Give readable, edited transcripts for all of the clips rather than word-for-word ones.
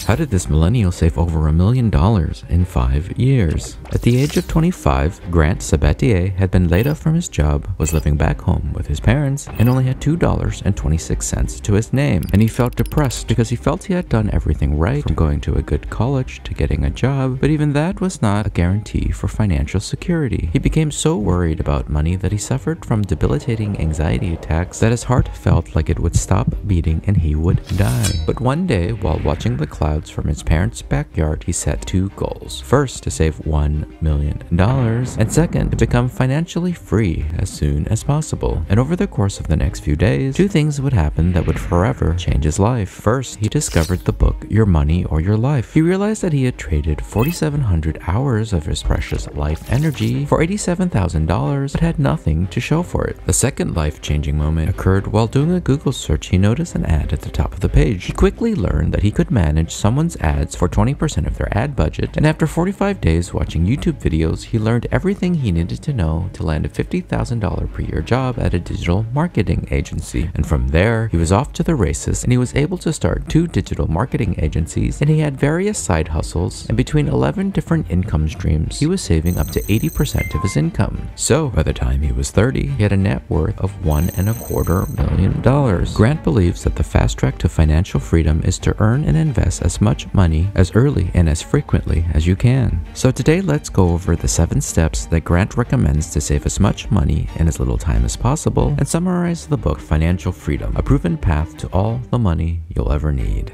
How did this millennial save over $1 million in 5 years? At the age of 25, Grant Sabatier had been laid off from his job, was living back home with his parents, and only had $2.26 to his name. And he felt depressed because he felt he had done everything right, from going to a good college to getting a job, but even that was not a guarantee for financial security. He became so worried about money that he suffered from debilitating anxiety attacks that his heart felt like it would stop beating and he would die. But one day, while watching the clouds from his parents' backyard, he set 2 goals. First, to save $1 million, and second, to become financially free as soon as possible. And over the course of the next few days, 2 things would happen that would forever change his life. First, he discovered the book Your Money or Your Life. He realized that he had traded 4,700 hours of his precious life energy for $87,000 but had nothing to show for it. The second life-changing moment occurred while doing a Google search. He noticed an ad at the top of the page. He quickly learned that he could manage someone's ads for 20% of their ad budget, and after 45 days watching YouTube videos, he learned everything he needed to know to land a $50,000 per year job at a digital marketing agency. And from there, he was off to the races, and he was able to start 2 digital marketing agencies, and he had various side hustles, and between 11 different income streams, he was saving up to 80% of his income. So, by the time he was 30, he had a net worth of $1.25 million. Grant believes that the fast track to financial freedom is to earn and invest as much money as early and as frequently as you can. So today, let's go over the 7 steps that Grant recommends to save as much money in as little time as possible, and summarize the book Financial Freedom, a proven path to all the money you'll ever need.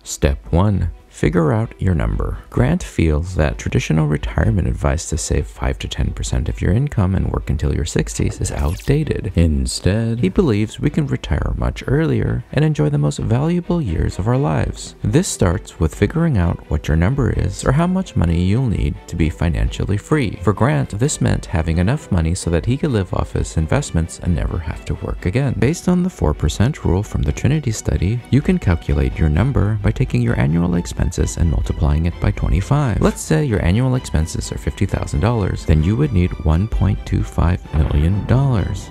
Step 1. Figure out your number. Grant feels that traditional retirement advice to save 5 to 10% of your income and work until your 60s is outdated. Instead, he believes we can retire much earlier and enjoy the most valuable years of our lives. This starts with figuring out what your number is, or how much money you'll need to be financially free. For Grant, this meant having enough money so that he could live off his investments and never have to work again. Based on the 4% rule from the Trinity study, you can calculate your number by taking your annual expenses and multiplying it by 25. Let's say your annual expenses are $50,000, then you would need $1.25 million.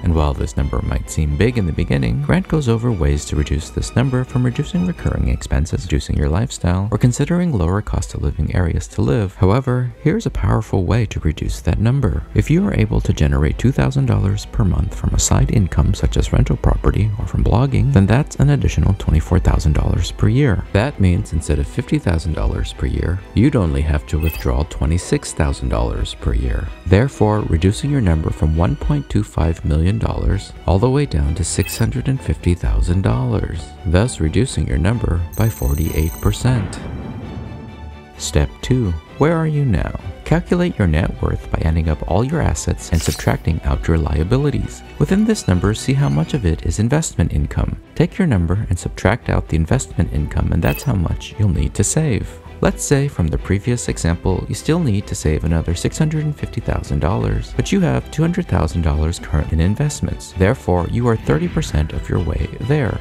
And while this number might seem big in the beginning, Grant goes over ways to reduce this number, from reducing recurring expenses, reducing your lifestyle, or considering lower cost of living areas to live. However, here's a powerful way to reduce that number. If you are able to generate $2,000 per month from a side income such as rental property or from blogging, then that's an additional $24,000 per year. That means instead of $50,000 per year, you'd only have to withdraw $26,000 per year. Therefore, reducing your number from $1.25 million all the way down to $650,000, thus reducing your number by 48%. Step 2. Where are you now? Calculate your net worth by adding up all your assets and subtracting out your liabilities. Within this number, see how much of it is investment income. Take your number and subtract out the investment income, and that's how much you'll need to save. Let's say from the previous example, you still need to save another $650,000, but you have $200,000 currently in investments. Therefore, you are 30% of your way there.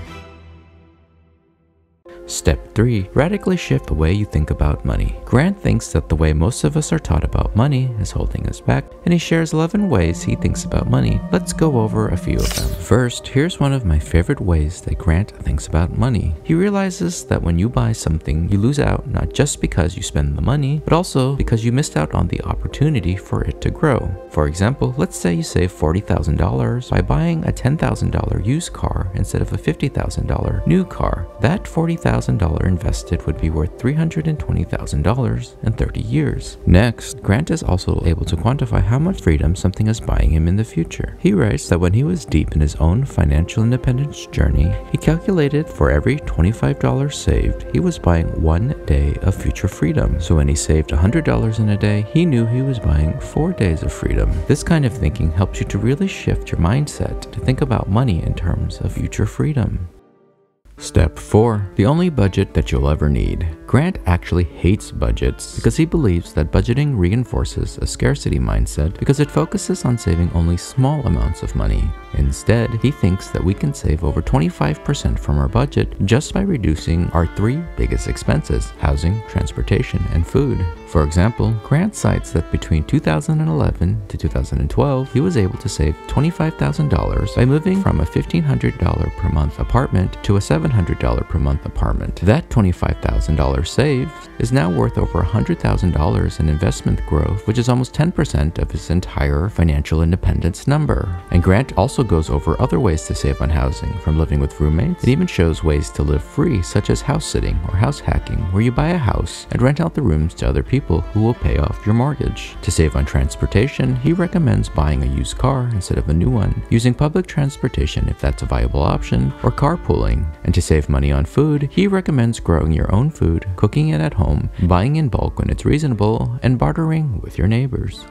Step 3. Radically shift the way you think about money. Grant thinks that the way most of us are taught about money is holding us back, and he shares 11 ways he thinks about money. Let's go over a few of them. First, here's one of my favorite ways that Grant thinks about money. He realizes that when you buy something, you lose out not just because you spend the money, but also because you missed out on the opportunity for it to grow. For example, let's say you save $40,000 by buying a $10,000 used car instead of a $50,000 new car. That $40,000 invested would be worth $320,000 in 30 years. Next, Grant is also able to quantify how much freedom something is buying him in the future. He writes that when he was deep in his own financial independence journey, he calculated for every $25 saved, he was buying 1 day of future freedom. So when he saved $100 in a day, he knew he was buying 4 days of freedom. This kind of thinking helps you to really shift your mindset to think about money in terms of future freedom. Step 4. The only budget that you'll ever need. Grant actually hates budgets because he believes that budgeting reinforces a scarcity mindset because it focuses on saving only small amounts of money. Instead, he thinks that we can save over 25% from our budget just by reducing our 3 biggest expenses: housing, transportation, and food. For example, Grant cites that between 2011 to 2012, he was able to save $25,000 by moving from a $1,500 per month apartment to a $700 per month apartment. That $25,000 saved is now worth over $100,000 in investment growth, which is almost 10% of his entire financial independence number. And Grant also goes over other ways to save on housing, from living with roommates. It even shows ways to live free, such as house sitting or house hacking, where you buy a house and rent out the rooms to other people who will pay off your mortgage. To save on transportation, he recommends buying a used car instead of a new one, using public transportation if that's a viable option, or carpooling. And to save money on food, he recommends growing your own food, cooking it at home, buying in bulk when it's reasonable, and bartering with your neighbors.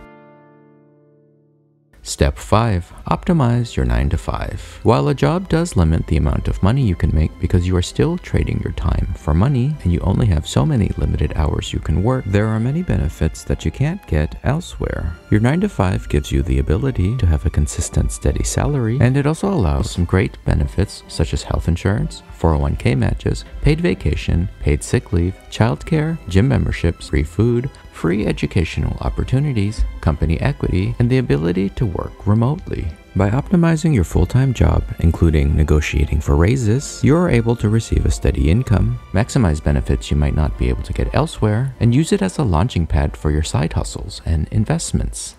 Step 5. Optimize your 9 to 5. While a job does limit the amount of money you can make because you are still trading your time for money and you only have so many limited hours you can work, there are many benefits that you can't get elsewhere. Your 9 to 5 gives you the ability to have a consistent, steady salary, and it also allows some great benefits such as health insurance, 401k matches, paid vacation, paid sick leave, childcare, gym memberships, free food, free educational opportunities, company equity, and the ability to work remotely. By optimizing your full-time job, including negotiating for raises, you are able to receive a steady income, maximize benefits you might not be able to get elsewhere, and use it as a launching pad for your side hustles and investments.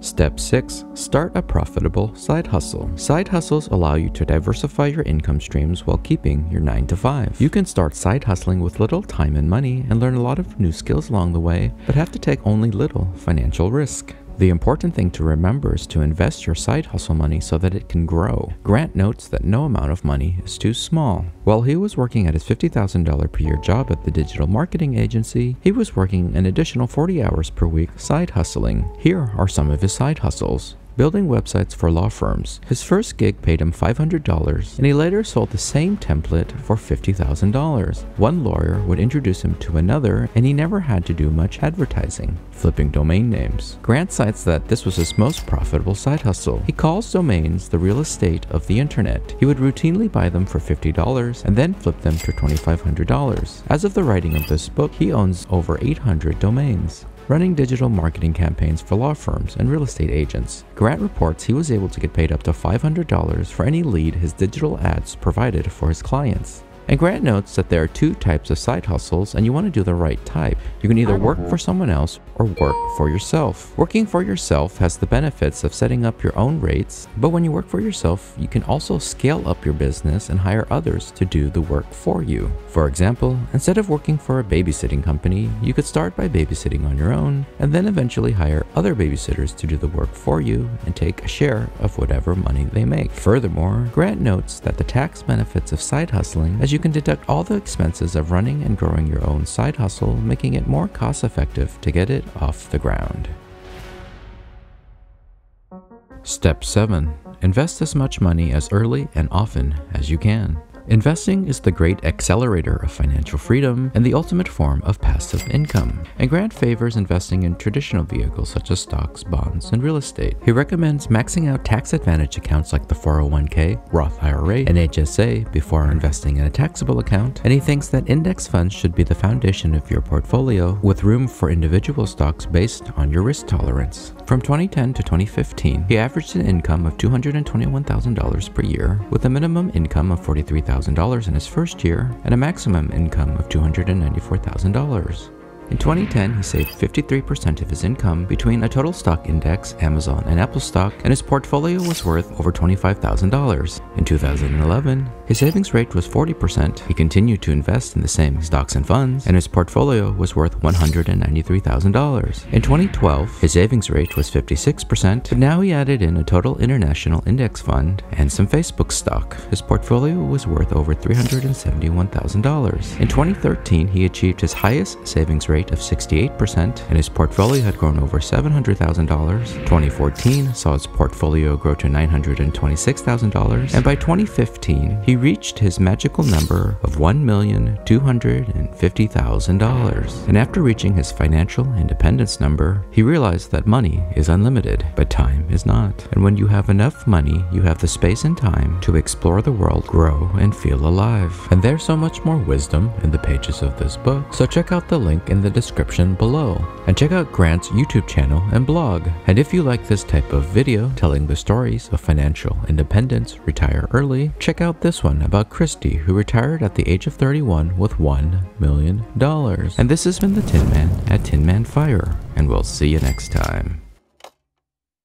Step 6. Start a profitable side hustle. Side hustles allow you to diversify your income streams while keeping your 9 to 5. You can start side hustling with little time and money and learn a lot of new skills along the way, but have to take only little financial risk. The important thing to remember is to invest your side hustle money so that it can grow. Grant notes that no amount of money is too small. While he was working at his $50,000 per year job at the digital marketing agency, he was working an additional 40 hours per week side hustling. Here are some of his side hustles. Building websites for law firms. His first gig paid him $500, and he later sold the same template for $50,000. One lawyer would introduce him to another, and he never had to do much advertising. Flipping domain names. Grant cites that this was his most profitable side hustle. He calls domains the real estate of the internet. He would routinely buy them for $50 and then flip them for $2,500. As of the writing of this book, he owns over 800 domains. Running digital marketing campaigns for law firms and real estate agents. Grant reports he was able to get paid up to $500 for any lead his digital ads provided for his clients. And Grant notes that there are two types of side hustles, and you want to do the right type. You can either work for someone else or work for yourself. Working for yourself has the benefits of setting up your own rates, but when you work for yourself, you can also scale up your business and hire others to do the work for you. For example, instead of working for a babysitting company, you could start by babysitting on your own, and then eventually hire other babysitters to do the work for you and take a share of whatever money they make. Furthermore, Grant notes that the tax benefits of side hustling, as you can deduct all the expenses of running and growing your own side hustle, making it more cost-effective to get it off the ground. Step 7. Invest as much money as early and often as you can. Investing is the great accelerator of financial freedom and the ultimate form of passive income. And Grant favors investing in traditional vehicles such as stocks, bonds, and real estate. He recommends maxing out tax advantage accounts like the 401k, Roth IRA, and HSA before investing in a taxable account. And he thinks that index funds should be the foundation of your portfolio, with room for individual stocks based on your risk tolerance. From 2010 to 2015, he averaged an income of $221,000 per year, with a minimum income of $43,000 in his first year and a maximum income of $294,000. In 2010, he saved 53% of his income between a total stock index, Amazon, and Apple stock, and his portfolio was worth over $25,000. In 2011, his savings rate was 40%. He continued to invest in the same stocks and funds, and his portfolio was worth $193,000. In 2012, his savings rate was 56%, but now he added in a total international index fund and some Facebook stock. His portfolio was worth over $371,000. In 2013, he achieved his highest savings rate rate of 68%, and his portfolio had grown over $700,000. 2014 saw his portfolio grow to $926,000, and by 2015, he reached his magical number of $1,250,000. And after reaching his financial independence number, he realized that money is unlimited, but time is not. And when you have enough money, you have the space and time to explore the world, grow, and feel alive. And there's so much more wisdom in the pages of this book, so check out the link in the description below. And check out Grant's YouTube channel and blog. And if you like this type of video telling the stories of financial independence, retire early, check out this one about Christy, who retired at the age of 31 with $1 million. And this has been the Tin Man at TinManFIRE, and we'll see you next time.